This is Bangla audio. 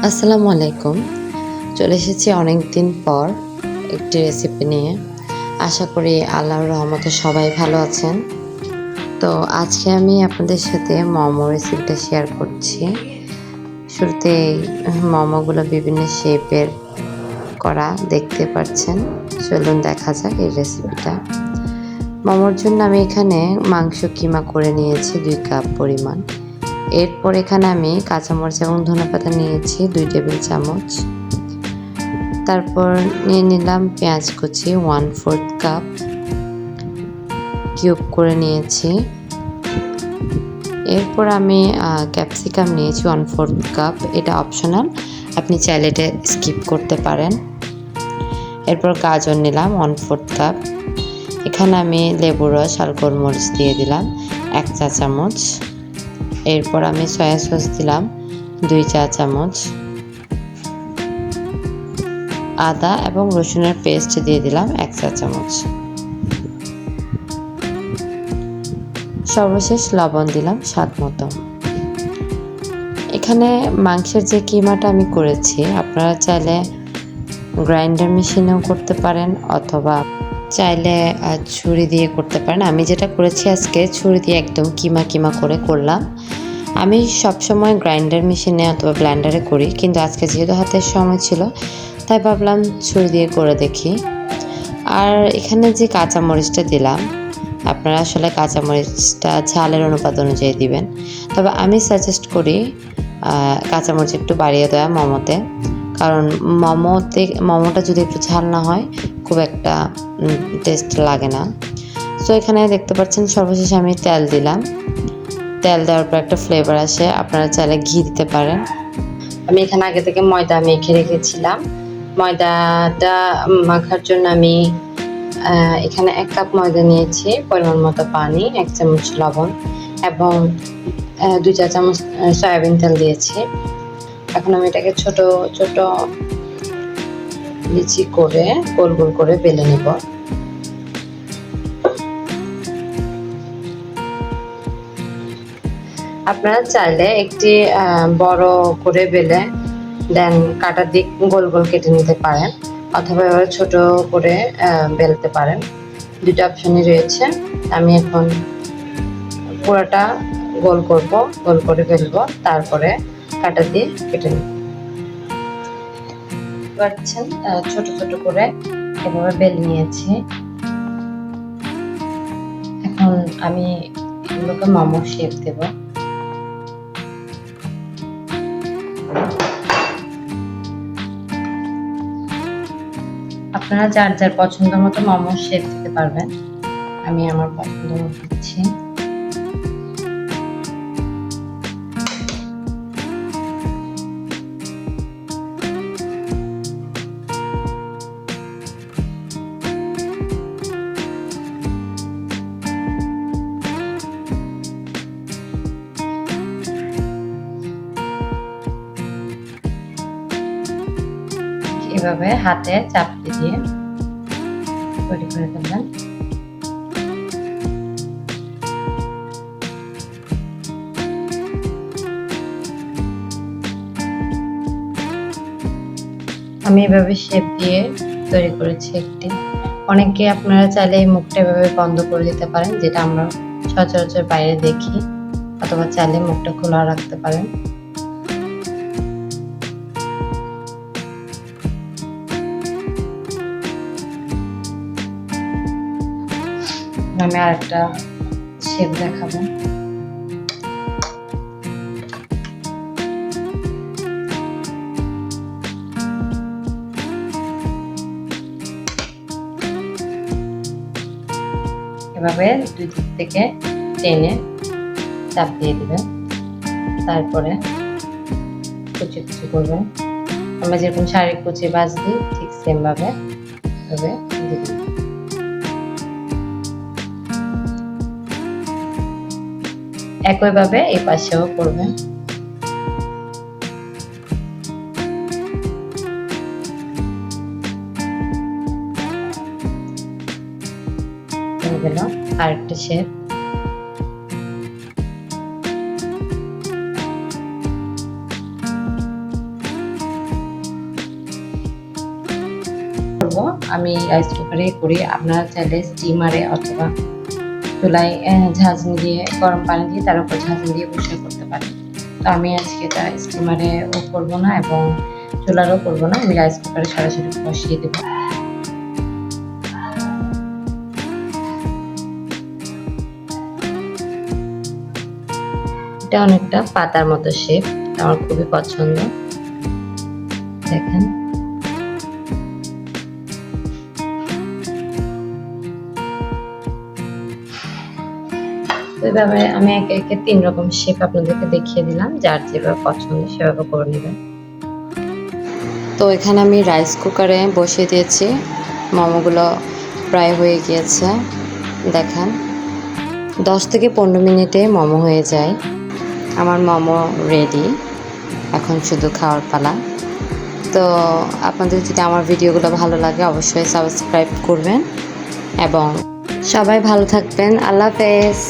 আসসালামু আলাইকুম। চলে এসেছি অনেক দিন পর একটি রেসিপি নিয়ে। আশা করি আল্লাহর রহমতে সবাই ভালো আছেন। তো আজকে আমি আপনাদের সাথে মোমো রেসিপিটা শেয়ার করছি। শুরুতেই মোমোগুলো বিভিন্ন শেপের করা দেখতে পাচ্ছেন। চলুন দেখা যাক এই রেসিপিটা। মোমোর জন্য আমি এখানে মাংস কিমা করে নিয়েছি 2 কাপ পরিমাণ। এরপর এখানে আমি কাঁচামরিচ এবং ধনেপাতা নিয়েছি 2 টেবিল চামচ। তারপর নিয়ে নিলাম পেঁয়াজ কুচি 1/4 কাপ, কিউব করে নিয়েছি। এরপর আমি ক্যাপসিকাম নিয়েছি 1/4 কাপ, এটা অপশনাল, আপনি চাইলে এটা স্কিপ করতে পারেন। এরপর গাজর নিলাম 1/4 কাপ। এখানে আমি লেবুর রস আর গোলমরিচ দিয়ে দিলাম 1 চা চামচ। এরপর আমি সয়া সস দিলাম 2 চা চামচ। আদা এবং রসুনের পেস্ট দিয়ে দিলাম 1 চা চামচ। সর্বশেষ লবণ দিলাম স্বাদ মতো। এখানে মাংসের যে কিমাটা আমি করেছি, আপনারা চাইলে গ্রাইন্ডার মেশিনেও করতে পারেন অথবা চাইলে ছুরি দিয়ে করতে পারেন। আমি যেটা করেছি আজকে ছুরি দিয়ে একদম কিমা কিমা করে করলাম। আমি সবসময় গ্রাইন্ডার মেশিনে অথবা ব্লেন্ডারে করি, কিন্তু আজকে যেহেতু হাতের সময় ছিল তাই ভাবলাম ছুরি দিয়ে করে দেখি। আর এখানে যে কাঁচামরিচটা দিলাম, আপনারা আসলে কাঁচামরিচটা ঝালের অনুপাত অনুযায়ী দিবেন। তবে আমি সাজেস্ট করি কাঁচামরিচ একটু বাড়িয়ে দেওয়া মোমোতে, কারণ মোমোটা যদি একটু ঝাল না হয় খুব একটা টেস্ট লাগে না। সো এখানে দেখতে পাচ্ছেন সর্বশেষে আমি তেল দিলাম। তেল দেওয়ার পর একটা ফ্লেভার আসে, আপনারা চাইলে ঘি দিতে পারেন। আমি এখানে আগে থেকে ময়দা মেখে রেখেছিলাম। ময়দাটা মাখার জন্য আমি এখানে 1 কাপ ময়দা নিয়েছি, পরিমাণ মতো পানি, 1 চামচ লবণ এবং 2 চা চামচ সয়াবিন তেল দিয়েছি। এখন আমি এটাকে ছোট ছোট লিচি করে গোল গোল করে বেলে নেব। আপনারা চাইলে একটি বড় করে বেলে দেন কাঁটার দিক গোল গোল কেটে নিতে পারেন, অথবা এভাবে ছোট করে বেলতে পারেন। দুটো অপশনই রয়েছে। আমি এখন পুরোটা গোল করব, গোল করে বেলবো, তারপরে কাঁটা দিয়ে কেটে নেব। পাচ্ছেন ছোট ছোট করে এভাবে বেলে নিয়েছি। এখন আমি এগুলোকে মোমো শেপ দেব। আপনারা যার যার পছন্দ মতো মোমো শেপ দিতে পারবেন। আমি আমার পছন্দ মতো দিচ্ছি। এভাবে হাতে চাপতে দিয়ে তৈরি করে ফেলবেন। আমি এভাবে শেপ দিয়ে তৈরি করেছি একটি। অনেকে আপনারা চাইলে এই মুখটা এভাবে বন্ধ করে দিতে পারেন, যেটা আমরা সচরাচর বাইরে দেখি, অথবা চাইলে মুখটা খোলা রাখতে পারেন। আমি আরেকটা শেপ দেখাবো। এভাবে দুই দিক থেকে টেনে চাপ দিয়ে দিবেন, তারপরে কুচি কুচি করবেন। আমরা যেরকম শাড়ি কুচি ভাঁজ দিই ঠিক সেম ভাবে দিবেন। একইভাবে এই পাশেও করবেন। হয়ে গেল আরেকটা শেপ। আমি রাইস কুকারে করি। আপনারা চাইলে স্টিমারে অথবা চুলায় ঝাঁঝনি দিয়ে গরম পানি দিয়ে তার উপর ঝাঁঝনি দিয়ে বসিয়ে করতে পারেন। তো আমি আজকে এটা স্টিমারেও করবো না এবং চুলারও করবো না, আমি রাইস কুকারে সরাসরি বসিয়ে দেবো। এটা অনেকটা পাতার মতো শেপ, আমার খুবই পছন্দ। দেখেন এভাবে আমি একে একে 3 রকম শেপ আপনাদেরকে দেখিয়ে দিলাম, যার যেভাবে পছন্দ সেভাবে করে নেবেন। তো এখানে আমি রাইস কুকারে বসিয়ে দিয়েছি, মোমোগুলো প্রায় হয়ে গিয়েছে। দেখেন 10 থেকে 15 মিনিটে মোমো হয়ে যায়। আমার মোমো রেডি, এখন শুধু খাওয়ার পালা। তো আপনাদের যদি আমার ভিডিওগুলো ভালো লাগে অবশ্যই সাবস্ক্রাইব করবেন এবং সবাই ভালো থাকবেন। আল্লাহ হাফেজ।